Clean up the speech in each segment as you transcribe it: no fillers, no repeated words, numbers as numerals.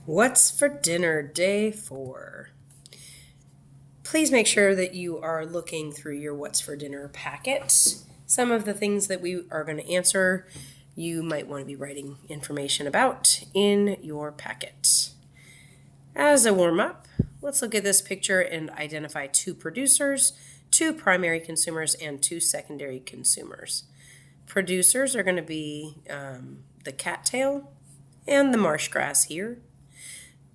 What's for dinner, day 4? Please make sure that you are looking through your What's for Dinner packet. Some of the things that we are going to answer, you might want to be writing information about in your packet. As a warm-up, let's look at this picture and identify 2 producers, 2 primary consumers, and 2 secondary consumers. Producers are going to be the cattail and the marsh grass here.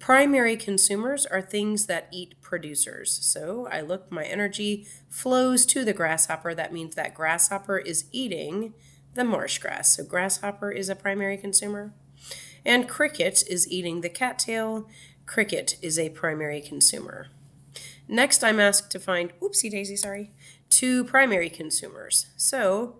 Primary consumers are things that eat producers. So I look, my energy flows to the grasshopper. That means that grasshopper is eating the marsh grass. So grasshopper is a primary consumer. And cricket is eating the cattail. Cricket is a primary consumer. Next, I'm asked to find, 2 primary consumers. So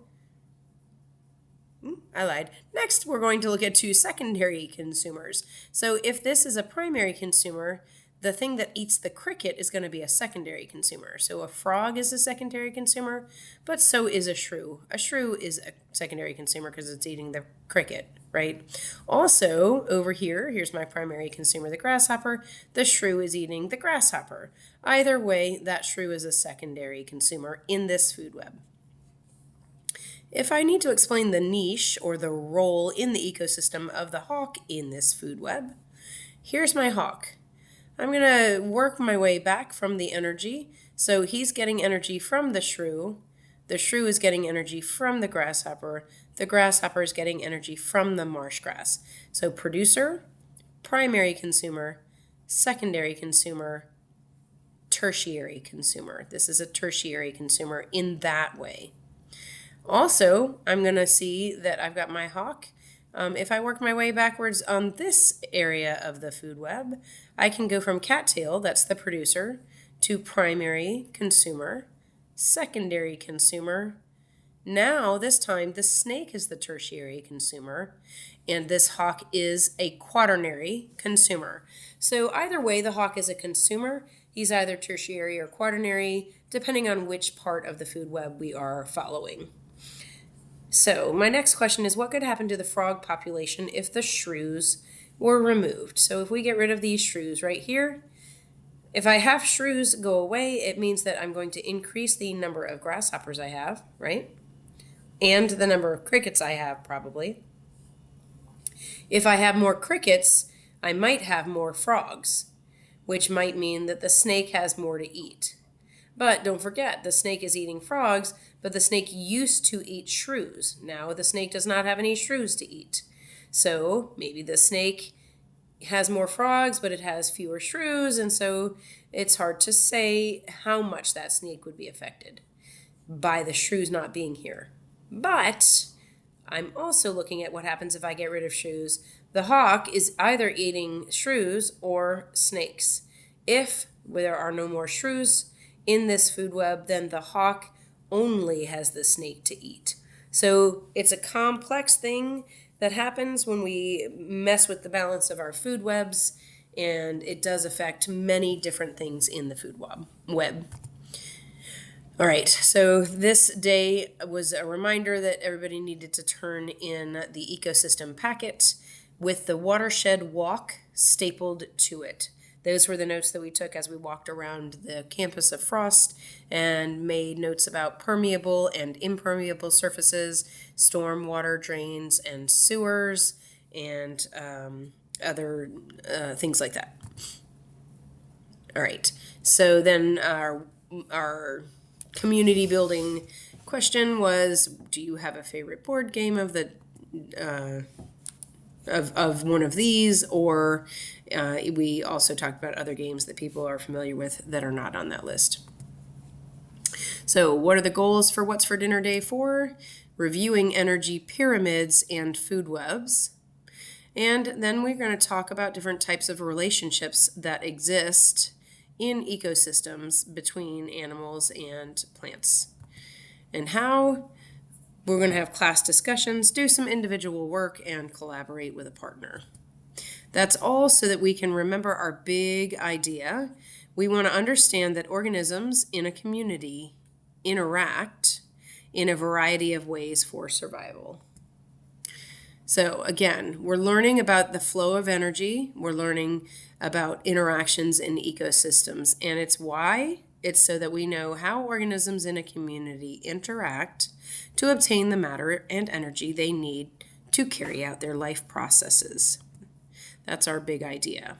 I lied. Next, we're going to look at 2 secondary consumers. So if this is a primary consumer, the thing that eats the cricket is going to be a secondary consumer. So a frog is a secondary consumer, but so is a shrew. A shrew is a secondary consumer because it's eating the cricket, right? Also, over here, here's my primary consumer, the grasshopper. The shrew is eating the grasshopper. Either way, that shrew is a secondary consumer in this food web. If I need to explain the niche or the role in the ecosystem of the hawk in this food web, here's my hawk. I'm going to work my way back from the energy. So he's getting energy from the shrew. The shrew is getting energy from the grasshopper. The grasshopper is getting energy from the marsh grass. So producer, primary consumer, secondary consumer, tertiary consumer. This is a tertiary consumer in that way. Also, I'm going to see that I've got my hawk. If I work my way backwards on this area of the food web, I can go from cattail, that's the producer, to primary consumer, secondary consumer. Now, this time, the snake is the tertiary consumer, and this hawk is a quaternary consumer. So either way, the hawk is a consumer. He's either tertiary or quaternary, depending on which part of the food web we are following. So my next question is, what could happen to the frog population if the shrews were removed? So if we get rid of these shrews right here, if I have shrews go away, it means that I'm going to increase the number of grasshoppers I have, right? And the number of crickets I have, probably. If I have more crickets, I might have more frogs, which might mean that the snake has more to eat. But don't forget, the snake is eating frogs, but the snake used to eat shrews. Now the snake does not have any shrews to eat. So maybe the snake has more frogs, but it has fewer shrews, and so it's hard to say how much that snake would be affected by the shrews not being here. But I'm also looking at what happens if I get rid of shrews. The hawk is either eating shrews or snakes. If there are no more shrews in this food web, then the hawk only has the snake to eat. So it's a complex thing that happens when we mess with the balance of our food webs, and it does affect many different things in the food web. All right, so this day was a reminder that everybody needed to turn in the ecosystem packet with the watershed walk stapled to it. Those were the notes that we took as we walked around the campus of Frost and made notes about permeable and impermeable surfaces, storm water drains and sewers, and other things like that. All right, so then our community building question was, do you have a favorite board game of the of one of these, or we also talked about other games that people are familiar with that are not on that list. So what are the goals for What's for Dinner Day 4? Reviewing energy pyramids and food webs. And then we're going to talk about different types of relationships that exist in ecosystems between animals and plants, and how we're going to have class discussions, do some individual work, and collaborate with a partner. That's all so that we can remember our big idea. We want to understand that organisms in a community interact in a variety of ways for survival. So again, we're learning about the flow of energy. We're learning about interactions in ecosystems. And it's why? It's so that we know how organisms in a community interact to obtain the matter and energy they need to carry out their life processes. That's our big idea.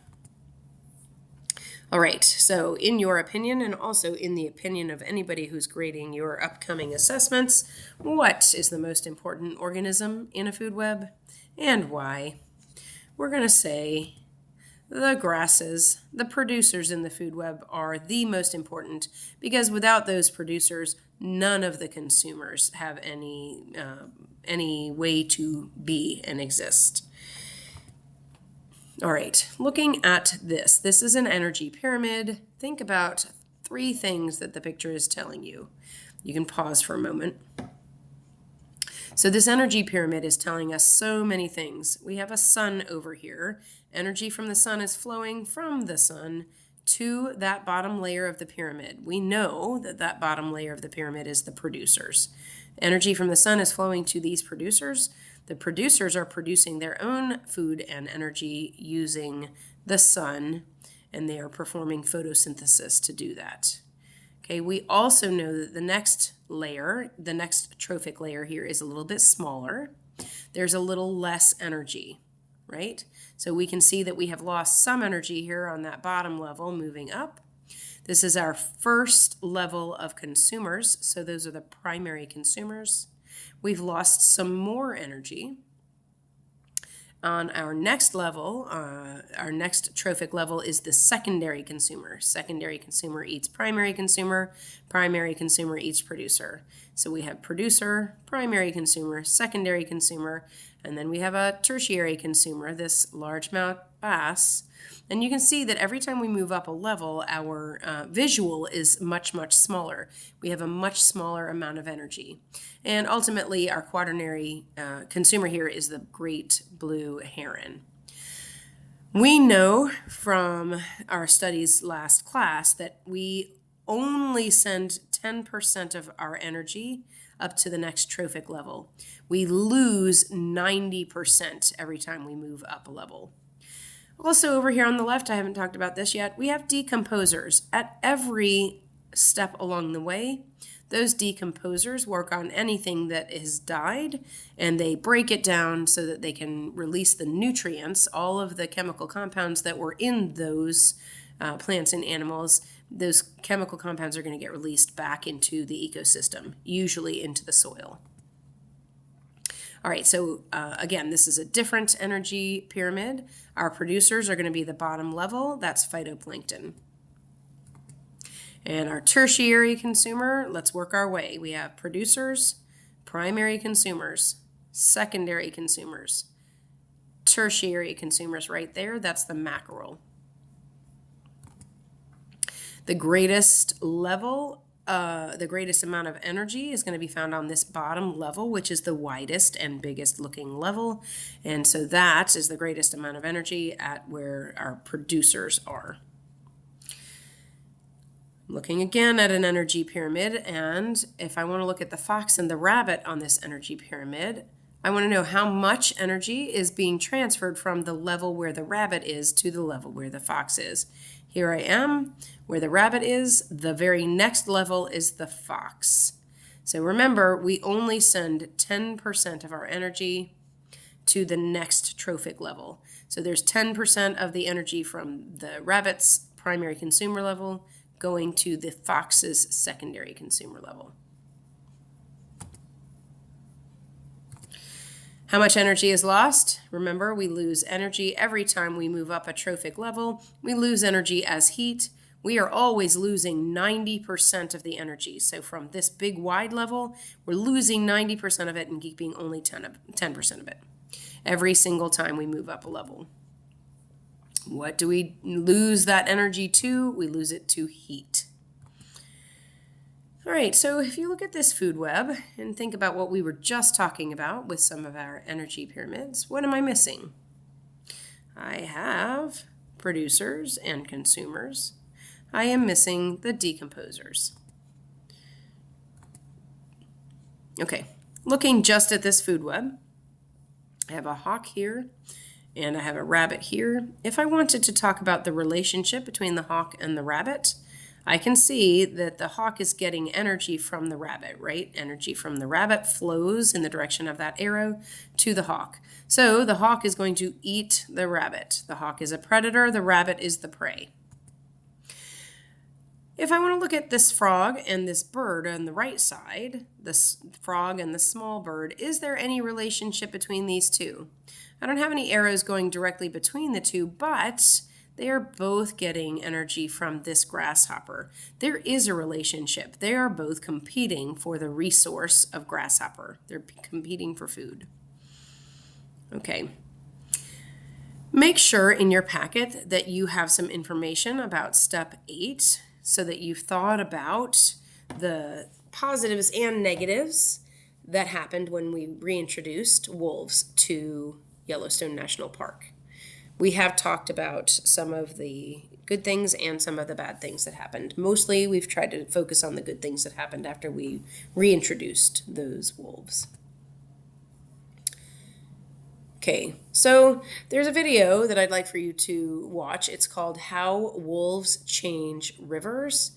All right, so in your opinion, and also in the opinion of anybody who's grading your upcoming assessments, what is the most important organism in a food web and why? We're going to say the grasses, the producers in the food web, are the most important because without those producers, none of the consumers have any way to be and exist. All right, looking at this is an energy pyramid. Think about 3 things that the picture is telling you. You can pause for a moment. So this energy pyramid is telling us so many things. We have a sun over here. Energy from the sun is flowing from the sun to that bottom layer of the pyramid. We know that that bottom layer of the pyramid is the producers. Energy from the sun is flowing to these producers. The producers are producing their own food and energy using the sun, and they are performing photosynthesis to do that. Okay, we also know that the next layer, the next trophic layer here, is a little bit smaller. There's a little less energy, right? So we can see that we have lost some energy here on that bottom level moving up. This is our first level of consumers, so those are the primary consumers. We've lost some more energy. On our next level, our next trophic level is the secondary consumer. Secondary consumer eats primary consumer eats producer. So we have producer, primary consumer, secondary consumer, and then we have a tertiary consumer, this largemouth bass. And you can see that every time we move up a level, our visual is much, much smaller. We have a much smaller amount of energy. And ultimately, our quaternary consumer here is the great blue heron. We know from our studies last class that we only send 10% of our energy up to the next trophic level. We lose 90% every time we move up a level. Also over here on the left, I haven't talked about this yet, we have decomposers. At every step along the way, those decomposers work on anything that has died, and they break it down so that they can release the nutrients, all of the chemical compounds that were in those plants and animals. Those chemical compounds are going to get released back into the ecosystem, usually into the soil. All right, so again, this is a different energy pyramid. Our producers are going to be the bottom level. That's phytoplankton. And our tertiary consumer, let's work our way. We have producers, primary consumers, secondary consumers, tertiary consumers right there. That's the mackerel. The greatest level, the greatest amount of energy is going to be found on this bottom level, which is the widest and biggest looking level. And so that is the greatest amount of energy at where our producers are. Looking again at an energy pyramid, and if I want to look at the fox and the rabbit on this energy pyramid, I want to know how much energy is being transferred from the level where the rabbit is to the level where the fox is. Here I am, where the rabbit is. The very next level is the fox. So remember, we only send 10% of our energy to the next trophic level. So there's 10% of the energy from the rabbit's primary consumer level going to the fox's secondary consumer level. How much energy is lost? Remember, we lose energy every time we move up a trophic level. We lose energy as heat. We are always losing 90% of the energy. So from this big wide level, we're losing 90% of it and keeping only 10% of it every single time we move up a level. What do we lose that energy to? We lose it to heat. All right, so if you look at this food web and think about what we were just talking about with some of our energy pyramids, what am I missing? I have producers and consumers. I am missing the decomposers. Okay, looking just at this food web, I have a hawk here and I have a rabbit here. If I wanted to talk about the relationship between the hawk and the rabbit, I can see that the hawk is getting energy from the rabbit, right? Energy from the rabbit flows in the direction of that arrow to the hawk. So the hawk is going to eat the rabbit. The hawk is a predator, the rabbit is the prey. If I want to look at this frog and this bird on the right side, this frog and the small bird, is there any relationship between these two? I don't have any arrows going directly between the two, but they are both getting energy from this grasshopper. There is a relationship. They are both competing for the resource of grasshopper. They're competing for food. Okay. Make sure in your packet that you have some information about step 8 so that you've thought about the positives and negatives that happened when we reintroduced wolves to Yellowstone National Park. We have talked about some of the good things and some of the bad things that happened. Mostly we've tried to focus on the good things that happened after we reintroduced those wolves. Okay, so there's a video that I'd like for you to watch. It's called How Wolves Change Rivers.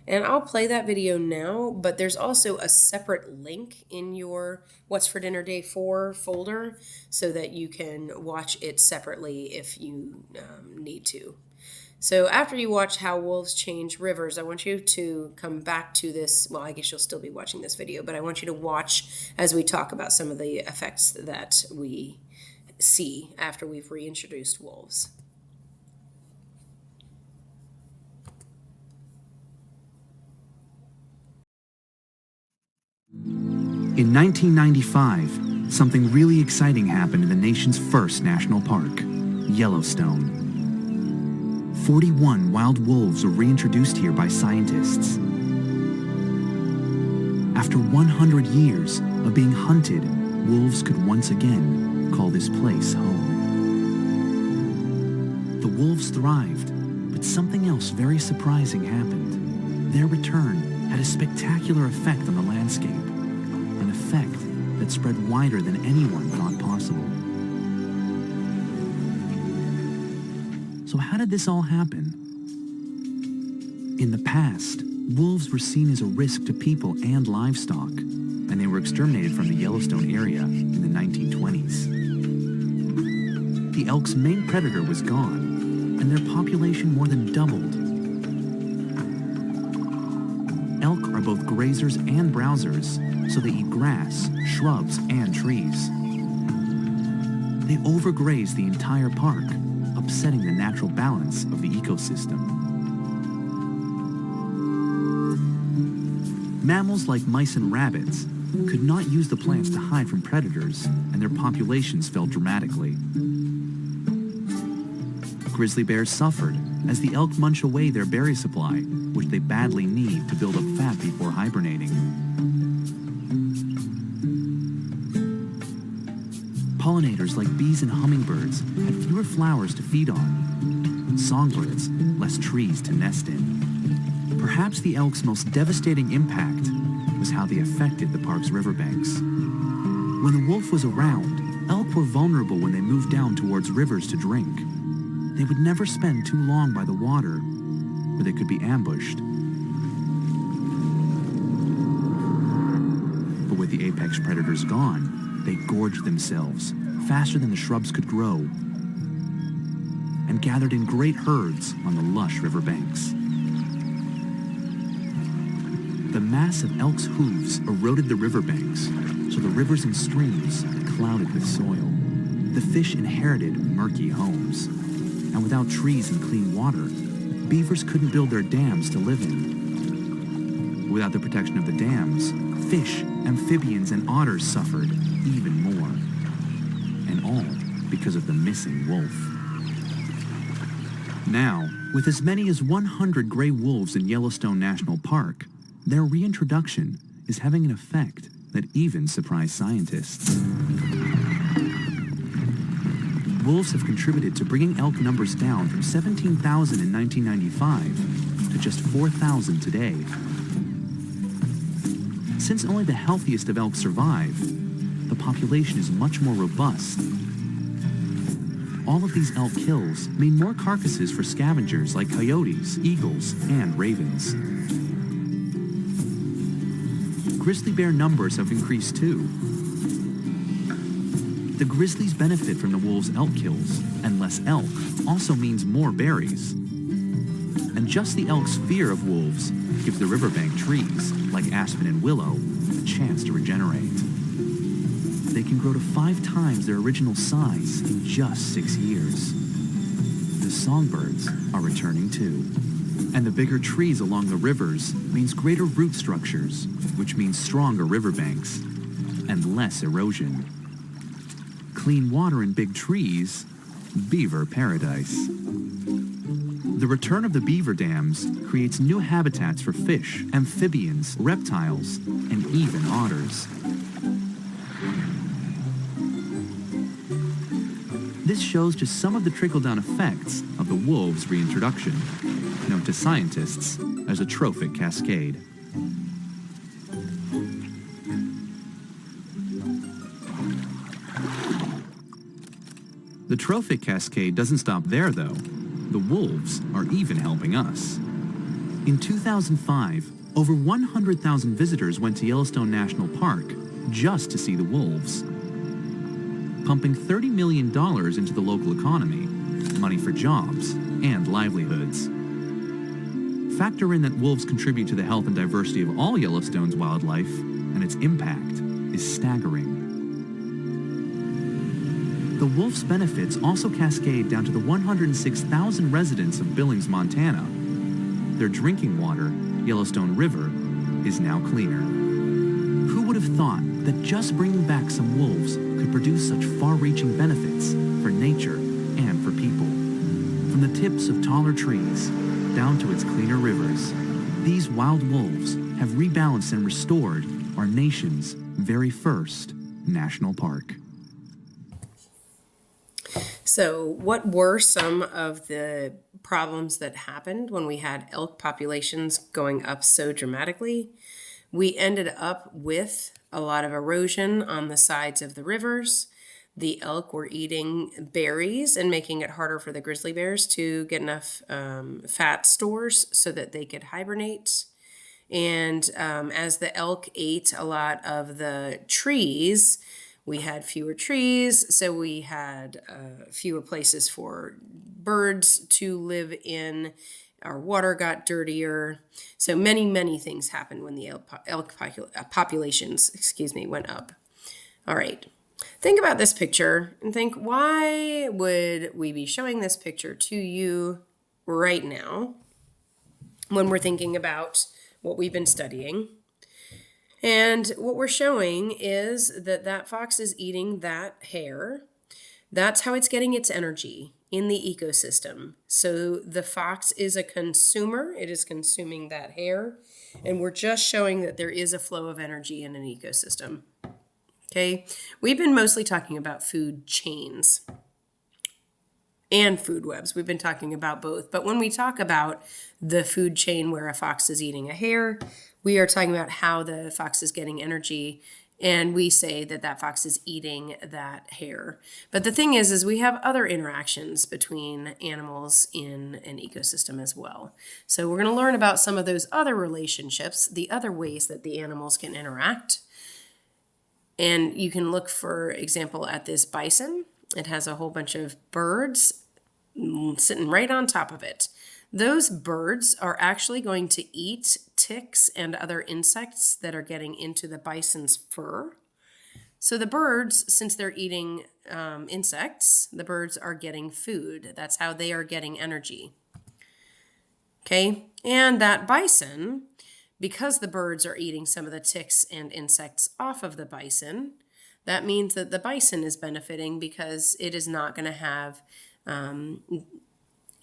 And I'll play that video now, but there's also a separate link in your What's for Dinner Day 4 folder so that you can watch it separately if you need to. So after you watch How Wolves Change Rivers, I want you to come back to this. Well, I guess you'll still be watching this video, but I want you to watch as we talk about some of the effects that we see after we've reintroduced wolves. In 1995, something really exciting happened in the nation's first national park, Yellowstone. 41 wild wolves were reintroduced here by scientists. After 100 years of being hunted, wolves could once again call this place home. The wolves thrived, but something else very surprising happened. Their return had a spectacular effect on the landscape, an effect that spread wider than anyone thought possible. So how did this all happen? In the past, wolves were seen as a risk to people and livestock, and they were exterminated from the Yellowstone area in the 1920s. The elk's main predator was gone, and their population more than doubled. Elk are both grazers and browsers, so they eat grass, shrubs, and trees. They overgraze the entire park, upsetting the natural balance of the ecosystem. Mammals like mice and rabbits could not use the plants to hide from predators, and their populations fell dramatically. Grizzly bears suffered as the elk munch away their berry supply, which they badly need to build up fat before hibernating. Pollinators like bees and hummingbirds had fewer flowers to feed on. Songbirds, less trees to nest in. Perhaps the elk's most devastating impact was how they affected the park's riverbanks. When the wolf was around, elk were vulnerable when they moved down towards rivers to drink. They would never spend too long by the water, where they could be ambushed. But with the apex predators gone, they gorged themselves faster than the shrubs could grow and gathered in great herds on the lush riverbanks. The mass of elk's hooves eroded the riverbanks, so the rivers and streams clouded with soil. The fish inherited murky homes, and without trees and clean water, beavers couldn't build their dams to live in. Without the protection of the dams, fish, amphibians, and otters suffered even more. And all because of the missing wolf. Now, with as many as 100 gray wolves in Yellowstone National Park, their reintroduction is having an effect that even surprised scientists. Wolves have contributed to bringing elk numbers down from 17,000 in 1995 to just 4,000 today. Since only the healthiest of elk survive, the population is much more robust all of these elk kills mean more carcasses for scavengers like coyotes, eagles, and ravens. Grizzly bear numbers have increased too. The grizzlies benefit from the wolves' elk kills, and less elk also means more berries. And just the elk's fear of wolves gives the riverbank trees, like aspen and willow, a chance to regenerate. They can grow to 5 times their original size in just 6 years. The songbirds are returning too. And the bigger trees along the rivers means greater root structures, which means stronger riverbanks and less erosion. Clean water and big trees, beaver paradise. The return of the beaver dams creates new habitats for fish, amphibians, reptiles, and even otters. This shows just some of the trickle-down effects of the wolves' reintroduction, known to scientists as a trophic cascade. The trophic cascade doesn't stop there, though. The wolves are even helping us. In 2005, over 100,000 visitors went to Yellowstone National Park just to see the wolves, pumping $30 million into the local economy, money for jobs and livelihoods. Factor in that wolves contribute to the health and diversity of all Yellowstone's wildlife, and its impact is staggering. The wolf's benefits also cascade down to the 106,000 residents of Billings, Montana. Their drinking water, Yellowstone River, is now cleaner. Who would have thought that just bringing back some wolves could produce such far-reaching benefits for nature and for people? From the tips of taller trees down to its cleaner rivers, these wild wolves have rebalanced and restored our nation's very first national park. So, what were some of the problems that happened when we had elk populations going up so dramatically? We ended up with a lot of erosion on the sides of the rivers. The elk were eating berries and making it harder for the grizzly bears to get enough fat stores so that they could hibernate. And as the elk ate a lot of the trees, we had fewer trees, so we had fewer places for birds to live in. Our water got dirtier. So many things happened when the elk populations, went up. All right. Think about this picture and think, why would we be showing this picture to you right now when we're thinking about what we've been studying? And what we're showing is that fox is eating that hare. That's how it's getting its energy in the ecosystem. So the fox is a consumer. It is consuming that hare. And we're just showing that there is a flow of energy in an ecosystem. Okay, we've been mostly talking about food chains and food webs. We've been talking about both. But when we talk about the food chain where a fox is eating a hare, we are talking about how the fox is getting energy. And we say that fox is eating that hare. But the thing is we have other interactions between animals in an ecosystem as well. So we're going to learn about some of those other relationships, the other ways that the animals can interact. And you can look, for example, at this bison. It has a whole bunch of birds sitting right on top of it. Those birds are actually going to eat ticks and other insects that are getting into the bison's fur. So the birds, since they're eating insects, the birds are getting food. That's how they are getting energy. Okay, and that bison, because the birds are eating some of the ticks and insects off of the bison, that means that the bison is benefiting because it is not going to have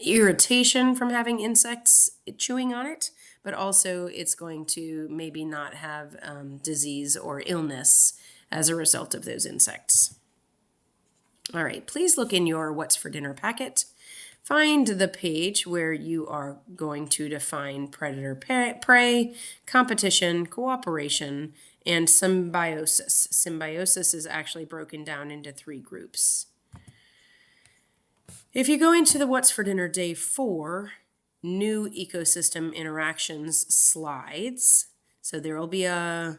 irritation from having insects chewing on it, but also it's going to maybe not have disease or illness as a result of those insects. All right, please look in your What's for Dinner packet. Find the page where you are going to define predator-prey, competition, cooperation, and symbiosis. Symbiosis is actually broken down into 3 groups. If you go into the What's for Dinner Day 4 new ecosystem interactions slides, so there will be a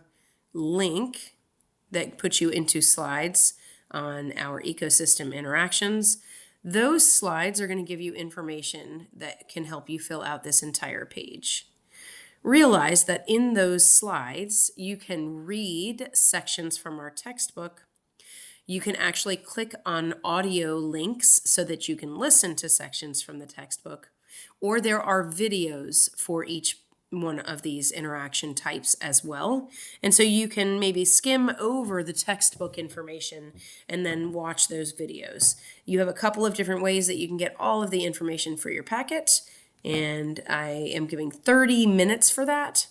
link that puts you into slides on our ecosystem interactions. Those slides are going to give you information that can help you fill out this entire page. Realize that in those slides, you can read sections from our textbook. You can actually click on audio links so that you can listen to sections from the textbook, or there are videos for each one of these interaction types as well. And so you can maybe skim over the textbook information and then watch those videos. You have a couple of different ways that you can get all of the information for your packet, and I am giving 30 minutes for that.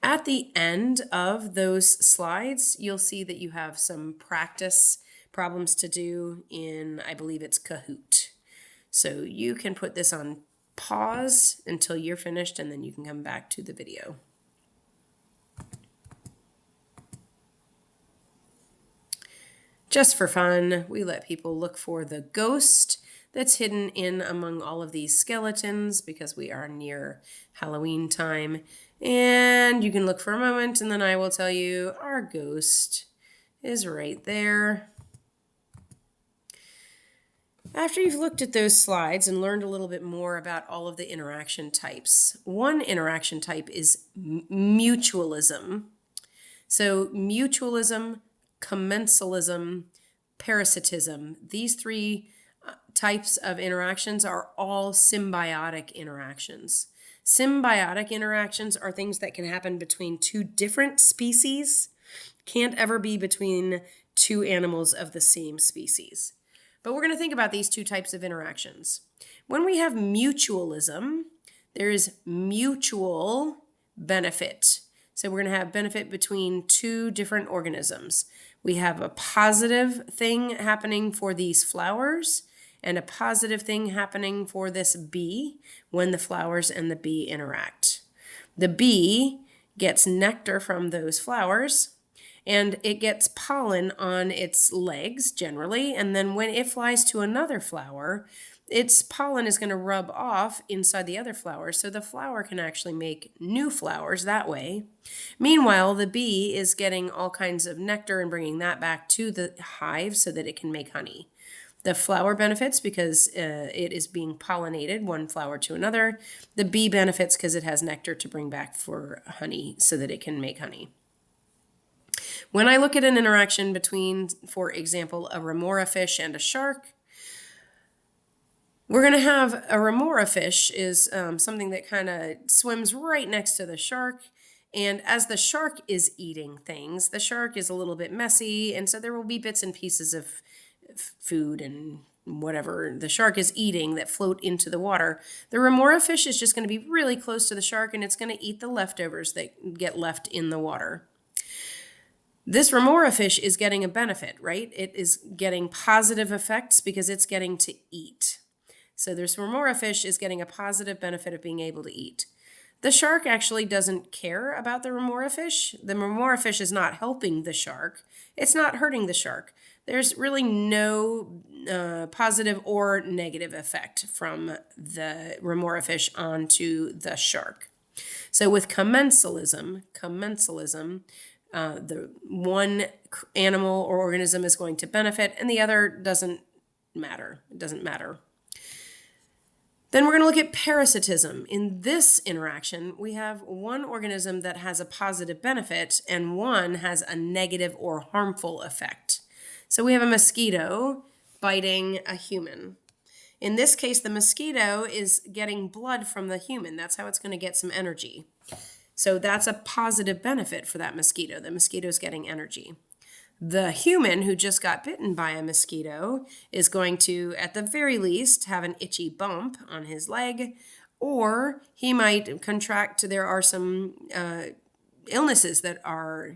At the end of those slides, you'll see that you have some practice problems to do in, I believe it's Kahoot. So you can put this on pause until you're finished, and then you can come back to the video. Just for fun, we let people look for the ghost that's hidden in among all of these skeletons because we are near Halloween time. And you can look for a moment, and then I will tell you our ghost is right there. After you've looked at those slides and learned a little bit more about all of the interaction types, one interaction type is mutualism. So mutualism, commensalism, parasitism, these three types of interactions are all symbiotic interactions. Symbiotic interactions are things that can happen between two different species, can't ever be between two animals of the same species. But we're going to think about these two types of interactions. When we have mutualism, there is mutual benefit. So we're going to have benefit between two different organisms. We have a positive thing happening for these flowers and a positive thing happening for this bee when the flowers and the bee interact. The bee gets nectar from those flowers, and it gets pollen on its legs generally, and then when it flies to another flower, its pollen is going to rub off inside the other flower, so the flower can actually make new flowers that way. Meanwhile, the bee is getting all kinds of nectar and bringing that back to the hive so that it can make honey. The flower benefits because it is being pollinated one flower to another. The bee benefits because it has nectar to bring back for honey so that it can make honey. When I look at an interaction between, for example, a remora fish and a shark, we're going to have a remora fish is something that kind of swims right next to the shark. And as the shark is eating things, the shark is a little bit messy. And so there will be bits and pieces of food and whatever the shark is eating that float into the water. The remora fish is just going to be really close to the shark, and it's going to eat the leftovers that get left in the water. This remora fish is getting a benefit, right? It is getting positive effects because it's getting to eat. So this remora fish is getting a positive benefit of being able to eat. The shark actually doesn't care about the remora fish. The remora fish is not helping the shark. It's not hurting the shark. There's really no positive or negative effect from the remora fish onto the shark. So with commensalism, the one animal or organism is going to benefit and the other doesn't matter. It doesn't matter. Then we're going to look at parasitism. In this interaction, we have one organism that has a positive benefit and one has a negative or harmful effect. So we have a mosquito biting a human. In this case, the mosquito is getting blood from the human. That's how it's going to get some energy. So that's a positive benefit for that mosquito. The mosquito's getting energy. The human who just got bitten by a mosquito is going to, at the very least, have an itchy bump on his leg, or he might contract. There are some illnesses that are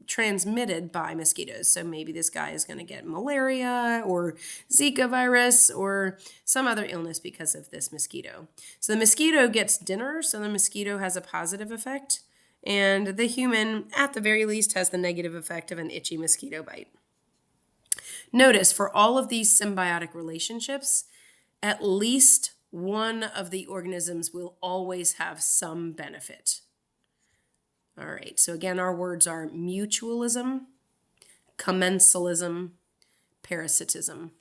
transmitted by mosquitoes. So maybe this guy is going to get malaria or Zika virus or some other illness because of this mosquito. So the mosquito gets dinner, so the mosquito has a positive effect, and the human, at the very least, has the negative effect of an itchy mosquito bite. Notice, for all of these symbiotic relationships, at least one of the organisms will always have some benefit. All right, so again, our words are mutualism, commensalism, parasitism.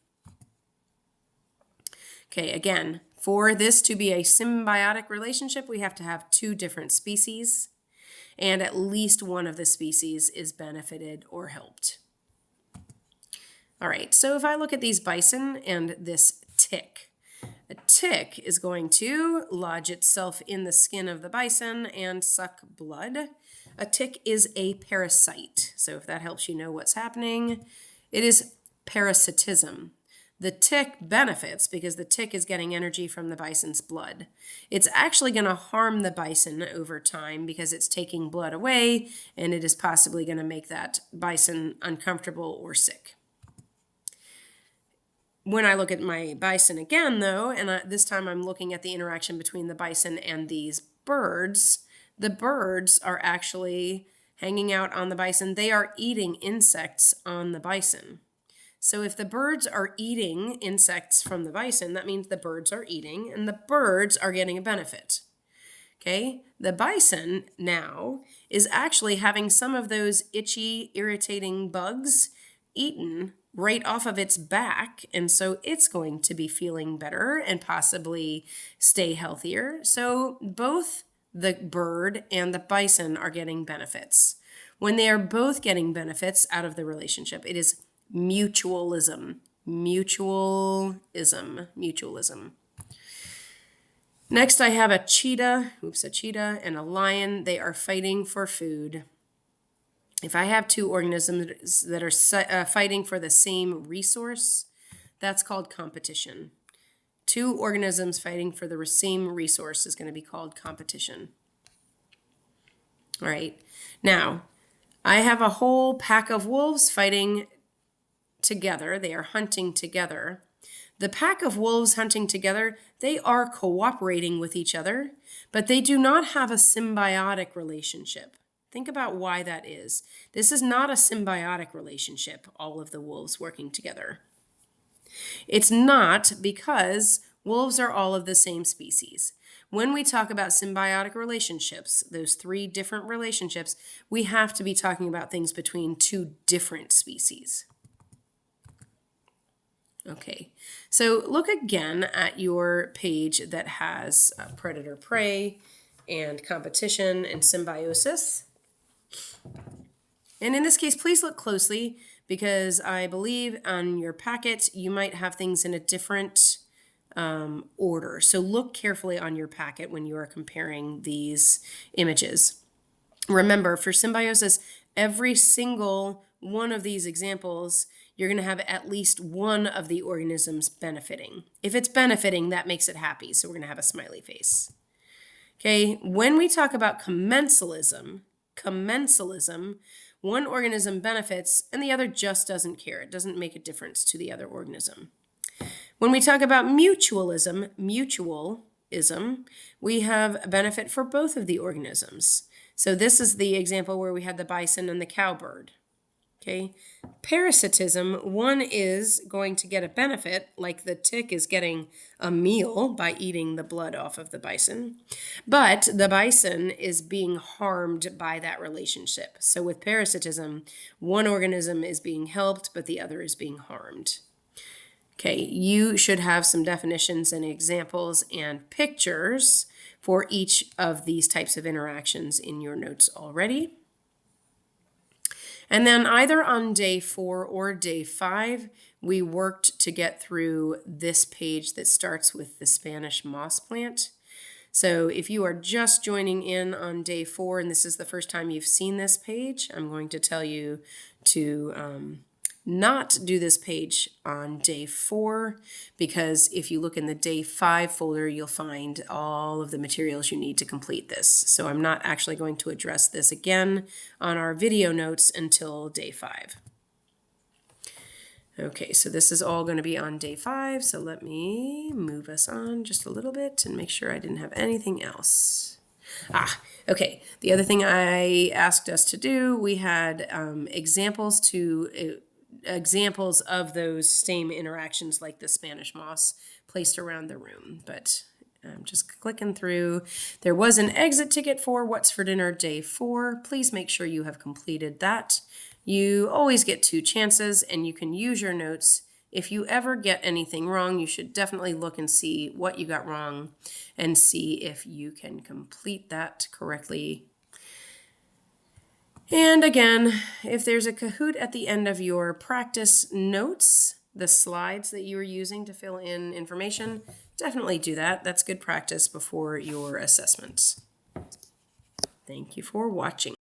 Okay, again, for this to be a symbiotic relationship, we have to have two different species, and at least one of the species is benefited or helped. All right, so if I look at these bison and this tick, a tick is going to lodge itself in the skin of the bison and suck blood. A tick is a parasite. So if that helps you know what's happening, it is parasitism. The tick benefits because the tick is getting energy from the bison's blood. It's actually going to harm the bison over time because it's taking blood away, and it is possibly going to make that bison uncomfortable or sick. When I look at my bison again, though, and this time I'm looking at the interaction between the bison and these birds, the birds are actually hanging out on the bison. They are eating insects on the bison. So if the birds are eating insects from the bison, that means the birds are eating, and the birds are getting a benefit. Okay, the bison now is actually having some of those itchy, irritating bugs eaten right off of its back, and so it's going to be feeling better and possibly stay healthier. So both the bird and the bison are getting benefits. When they are both getting benefits out of the relationship, it is mutualism. Mutualism. Next, I have a cheetah and a lion. They are fighting for food. If I have two organisms that are fighting for the same resource, that's called competition. Two organisms fighting for the same resource is going to be called competition. All right. Now, I have a whole pack of wolves fighting together. They are hunting together. The pack of wolves hunting together, they are cooperating with each other, but they do not have a symbiotic relationship. Think about why that is. This is not a symbiotic relationship, all of the wolves working together. It's not because wolves are all of the same species. When we talk about symbiotic relationships, those three different relationships, we have to be talking about things between two different species. Okay, so look again at your page that has predator-prey and competition and symbiosis. And in this case, please look closely because I believe on your packet, you might have things in a different order. So look carefully on your packet when you are comparing these images. Remember, for symbiosis, every single one of these examples, you're going to have at least one of the organisms benefiting. If it's benefiting, that makes it happy. So we're going to have a smiley face. Okay, when we talk about commensalism, one organism benefits and the other just doesn't care. It doesn't make a difference to the other organism. When we talk about mutualism, we have a benefit for both of the organisms. So this is the example where we had the bison and the cowbird. Okay, parasitism, one is going to get a benefit, like the tick is getting a meal by eating the blood off of the bison, but the bison is being harmed by that relationship. So with parasitism, one organism is being helped, but the other is being harmed. Okay, you should have some definitions and examples and pictures for each of these types of interactions in your notes already. And then either on day 4 or day 5, we worked to get through this page that starts with the Spanish moss plant. So if you are just joining in on day 4 and this is the first time you've seen this page, I'm going to tell you to not do this page on day 4, because if you look in the day 5 folder, you'll find all of the materials you need to complete this. So I'm not actually going to address this again on our video notes until day 5. Okay, so this is all going to be on day 5, so let me move us on just a little bit and make sure I didn't have anything else. Okay, the other thing I asked us to do, we had examples of those same interactions like the Spanish moss placed around the room. But I'm just clicking through. There was an exit ticket for What's for Dinner Day 4. Please make sure you have completed that. You always get 2 chances, and you can use your notes. If you ever get anything wrong, you should definitely look and see what you got wrong and see if you can complete that correctly. And again, if there's a Kahoot at the end of your practice notes, the slides that you were using to fill in information, definitely do that. That's good practice before your assessments. Thank you for watching.